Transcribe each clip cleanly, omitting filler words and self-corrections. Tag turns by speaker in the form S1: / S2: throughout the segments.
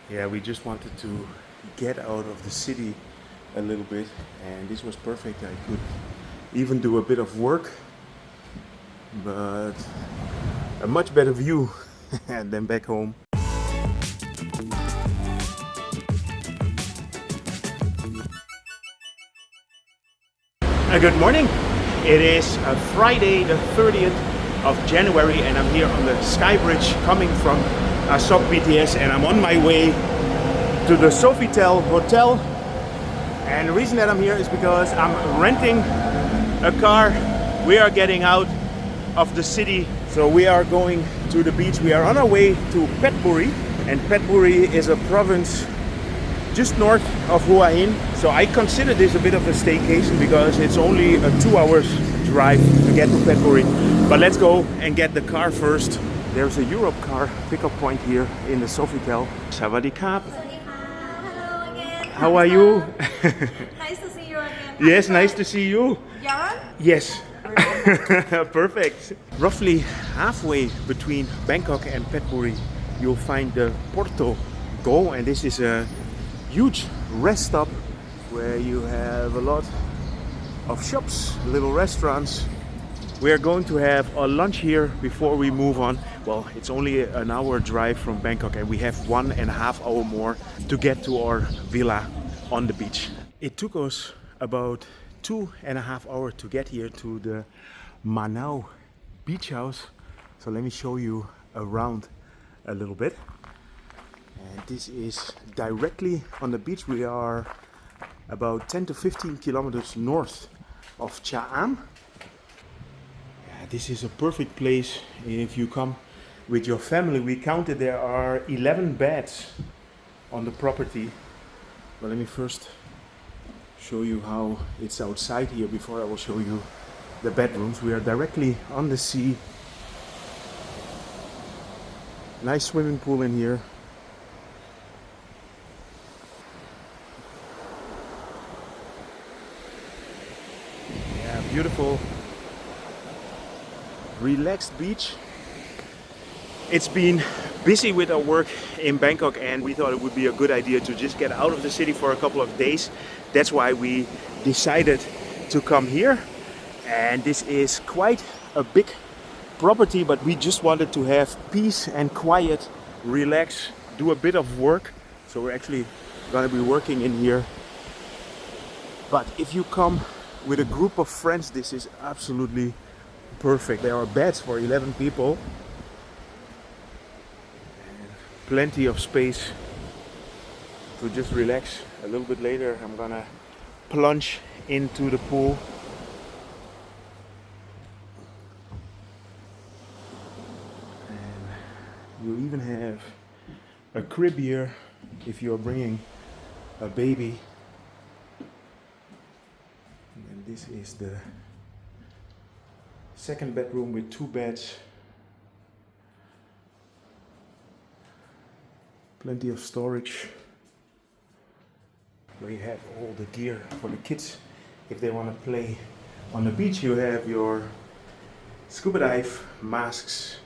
S1: Yeah, we just wanted to get out of the city a little bit, and this was perfect. I could even do a bit of work, but a much better view than back home. Good morning. It is Friday the 30th of January, and I'm here on the Sky Bridge coming from Sok BTS, and I'm on my way to the Sofitel Hotel. And the reason that I'm here is because I'm renting a car. We are getting out of the city, so we are going to the beach. We are on our way to Phetchaburi, and Phetchaburi is a province just north of Hua Hin. So I consider this a bit of a staycation because it's only a 2 hours drive to get to Phetchaburi. But let's go and get the car first. There's a Europe car pickup point here in the Sofitel. Sawadee Krap.
S2: Hello again.
S1: How are you?
S2: Nice to see you again.
S1: Yes, nice to see you.
S2: Jan?
S1: Yes. Perfect. Roughly halfway between Bangkok and Phetchaburi, you'll find the Porto Go, and this is a huge rest stop where you have a lot of shops, little restaurants. We are going to have a lunch here before we move on. Well, it's only an hour drive from Bangkok, and we have 1.5 hours more to get to our villa on the beach. It took us about 2.5 hours to get here to the Manao Beach House. So let me show you around a little bit. And this is directly on the beach. We are about 10 to 15 kilometers north of Cha Am. Yeah, this is a perfect place if you come with your family. We counted there are 11 beds on the property. But let me first show you how it's outside here before I will show you the bedrooms. We are directly on the sea. Nice swimming pool in here. Yeah, beautiful, relaxed beach. It's been busy with our work in Bangkok, and we thought it would be a good idea to just get out of the city for a couple of days. That's why we decided to come here. And this is quite a big property, but we just wanted to have peace and quiet, relax, do a bit of work. So we're actually gonna be working in here. But if you come with a group of friends, this is absolutely perfect. There are beds for 11 people. Plenty of space to just relax. A little bit later I'm gonna plunge into the pool. And you even have a crib here if you're bringing a baby. And this is the second bedroom with 2 beds. Plenty of storage, where you have all the gear for the kids. If they want to play on the beach, you have your scuba dive masks.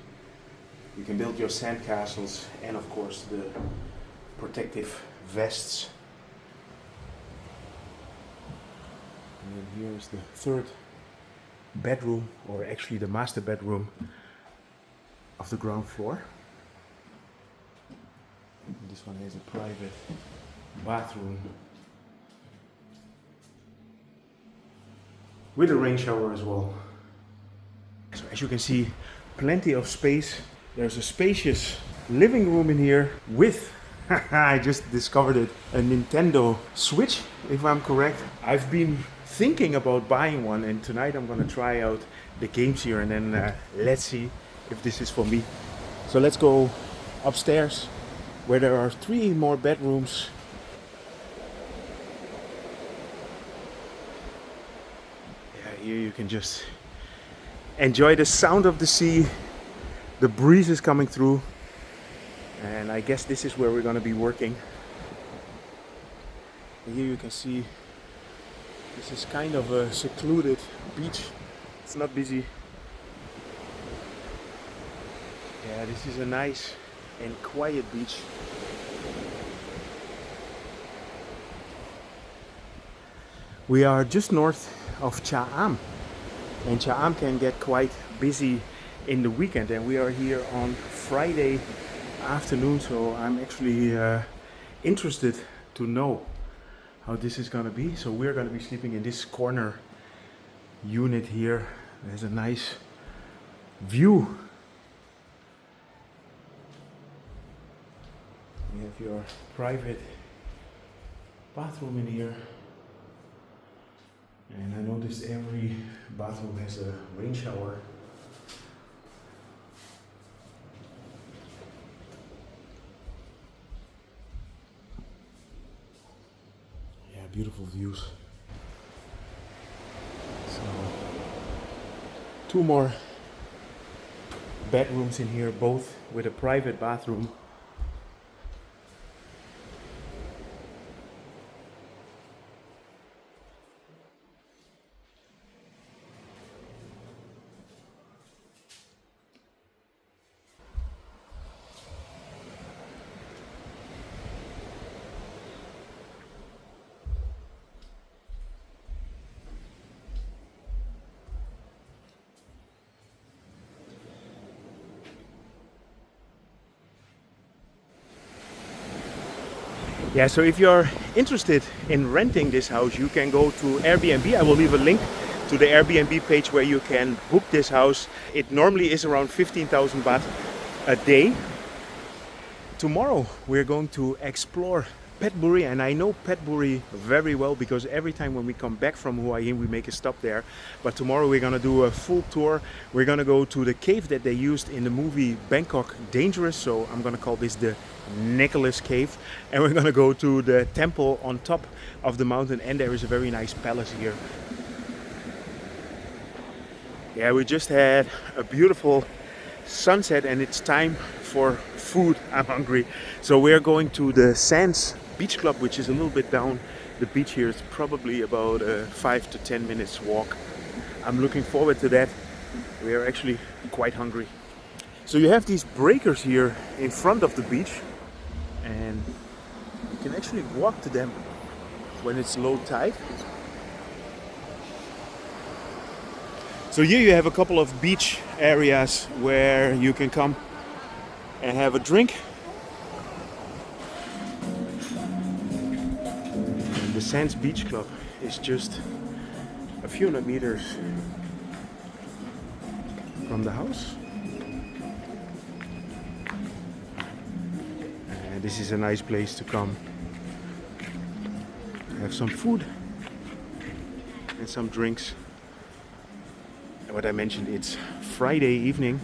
S1: You can build your sand castles, and of course the protective vests. And then here is the third bedroom, or actually the master bedroom of the ground floor. This one has a private bathroom with a rain shower as well. So as you can see, plenty of space. There's a spacious living room in here with, I just discovered it, a Nintendo Switch, if I'm correct. I've been thinking about buying one, and tonight I'm gonna try out the games here, and then let's see if this is for me. So let's go upstairs, where there are 3 more bedrooms. Yeah, here you can just enjoy the sound of the sea. The breeze is coming through, and I guess this is where we're gonna be working. And here you can see this is kind of a secluded beach. It's not busy. Yeah, this is a nice and quiet beach. We are just north of Cha Am, and Cha Am can get quite busy in the weekend, and we are here on Friday afternoon, so I'm actually interested to know how this is gonna be. So we're gonna be sleeping in this corner unit here. There's a nice view. You have your private bathroom in here. And I noticed every bathroom has a rain shower. Yeah, beautiful views. So, 2 more bedrooms in here, both with a private bathroom. Yeah, so if you're interested in renting this house, you can go to Airbnb. I will leave a link to the Airbnb page where you can book this house. It normally is around 15,000 baht a day. Tomorrow we're going to explore Phetchaburi, and I know Phetchaburi very well because every time when we come back from Hua Hin we make a stop there. But tomorrow we're gonna do a full tour. We're gonna go to the cave that they used in the movie Bangkok Dangerous, so I'm gonna call this the Nicholas Cave, and we're gonna go to the temple on top of the mountain, and there is a very nice palace here. Yeah, we just had a beautiful sunset and it's time for food. I'm hungry. So we're going to the Sands Beach Club, which is a little bit down the beach here. It's probably about a 5 to 10 minutes walk. I'm looking forward to that. We are actually quite hungry. So you have these breakers here in front of the beach, and you can actually walk to them when it's low tide. So here you have a couple of beach areas where you can come and have a drink. And the Sands Beach Club is just a few hundred meters from the house. And this is a nice place to come have some food and some drinks. And what I mentioned, it's Friday evening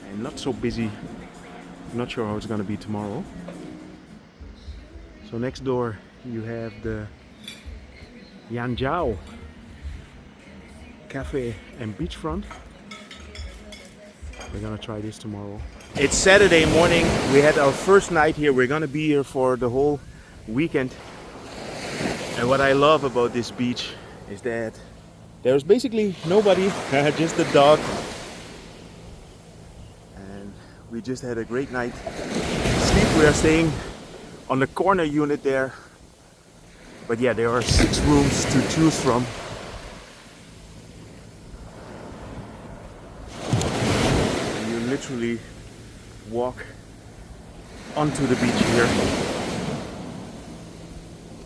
S1: and not so busy. Not sure how it's gonna be tomorrow. So next door you have the Yan Jiao Cafe and Beachfront. We're gonna try this tomorrow. It's Saturday morning. We had our first night here. We're gonna be here for the whole weekend. And what I love about this beach is that there's basically nobody, just the dog. And we just had a great night sleep. We are staying on the corner unit there. But yeah, there are 6 rooms to choose from. And you literally walk onto the beach here.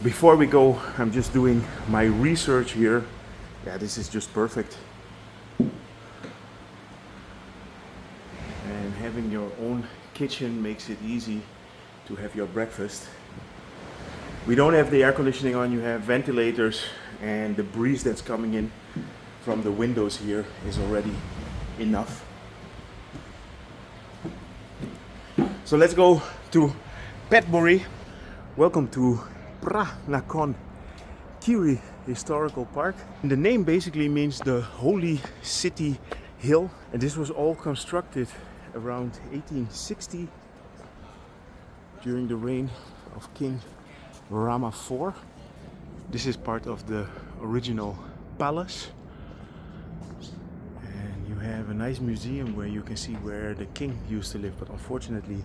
S1: Before we go, I'm just doing my research here. Yeah, this is just perfect. And having your own kitchen makes it easy to have your breakfast. We don't have the air conditioning on, you have ventilators, and the breeze that's coming in from the windows here is already enough. So let's go to Phetchaburi. Welcome to Phra, Nakhon, Khiri Historical Park. And the name basically means the Holy City Hill, and this was all constructed around 1860 during the reign of King Rama IV. This is part of the original palace, and you have a nice museum where you can see where the king used to live, but unfortunately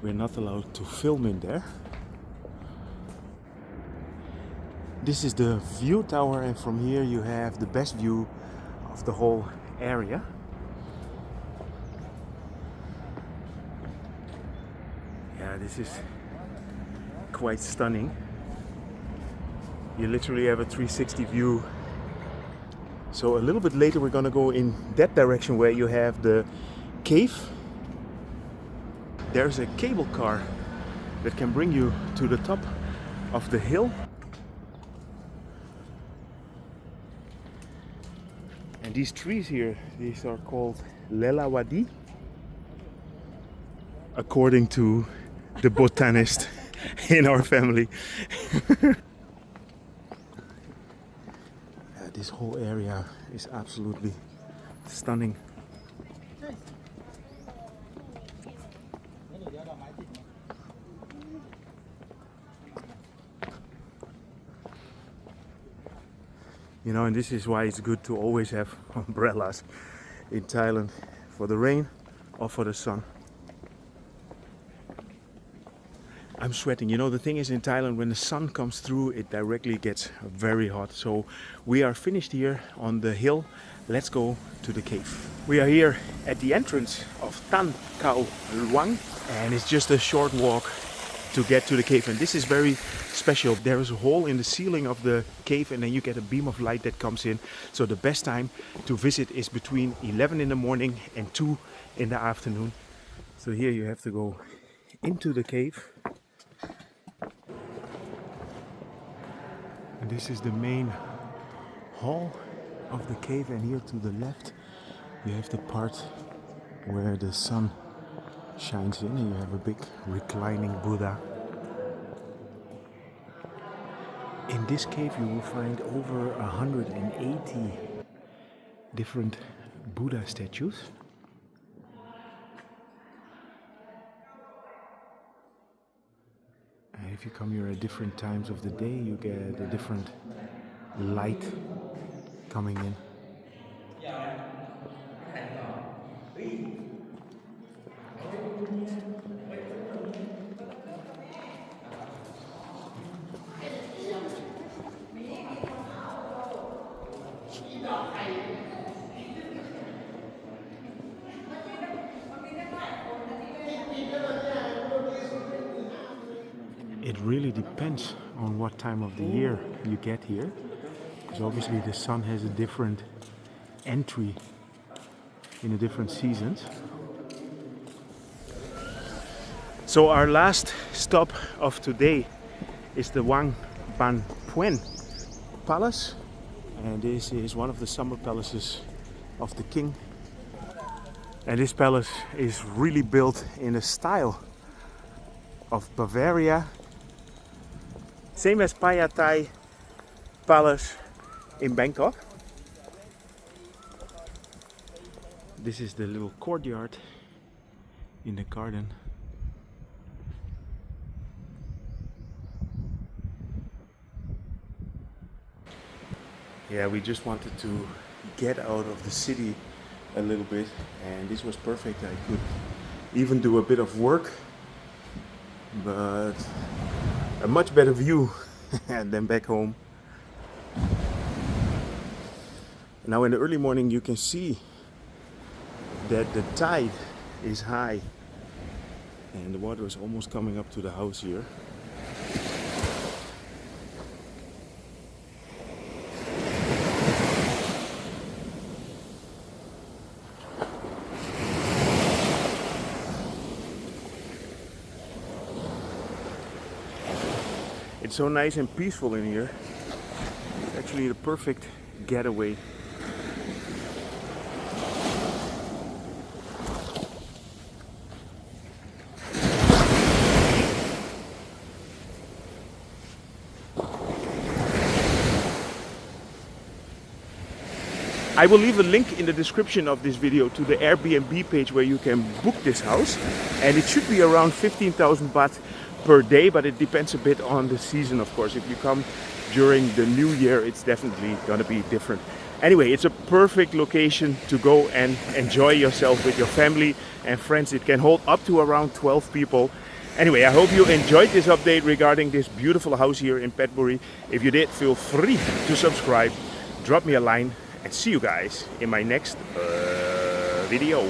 S1: we're not allowed to film in there. This is the view tower, and from here you have the best view of the whole area. Yeah, this is quite stunning. You literally have a 360 view. So a little bit later we're gonna go in that direction where you have the cave. There's a cable car that can bring you to the top of the hill. And these trees here, these are called Lelawadi, according to the botanist in our family. This whole area is absolutely stunning. You know, and this is why it's good to always have umbrellas in Thailand, for the rain or for the sun. I'm sweating. You know, the thing is, in Thailand, when the sun comes through, it directly gets very hot. So we are finished here on the hill. Let's go to the cave. We are here at the entrance of Tan Khao Luang, and it's just a short walk to get to the cave. And this is very special. There is a hole in the ceiling of the cave, and then you get a beam of light that comes in. So the best time to visit is between 11 in the morning and 2 in the afternoon. So here you have to go into the cave. And this is the main hall of the cave, and here to the left you have the part where the sun shines in, and you have a big reclining Buddha. In this cave you will find over 180 different Buddha statues. And if you come here at different times of the day, you get a different light coming in. It really depends on what time of the year you get here, because obviously the sun has a different entry in the different seasons. So our last stop of today is the Wang Puen Palace, and this is one of the summer palaces of the king. And this palace is really built in a style of Bavaria, same as Payatai Palace in Bangkok. This is the little courtyard in the garden. Yeah, we just wanted to get out of the city a little bit, and this was perfect. I could even do a bit of work, but a much better view than back home. Now in the early morning you can see that the tide is high and the water is almost coming up to the house here. It's so nice and peaceful in here. It's actually the perfect getaway. I will leave a link in the description of this video to the Airbnb page where you can book this house, and it should be around 15,000 baht per day, but it depends a bit on the season, of course. If you come during the new year, it's definitely gonna be different. Anyway, it's a perfect location to go and enjoy yourself with your family and friends. It can hold up to around 12 people, Anyway, I hope you enjoyed this update regarding this beautiful house here in Phetchaburi. If you did, feel free to subscribe, drop me a line, and see you guys in my next video.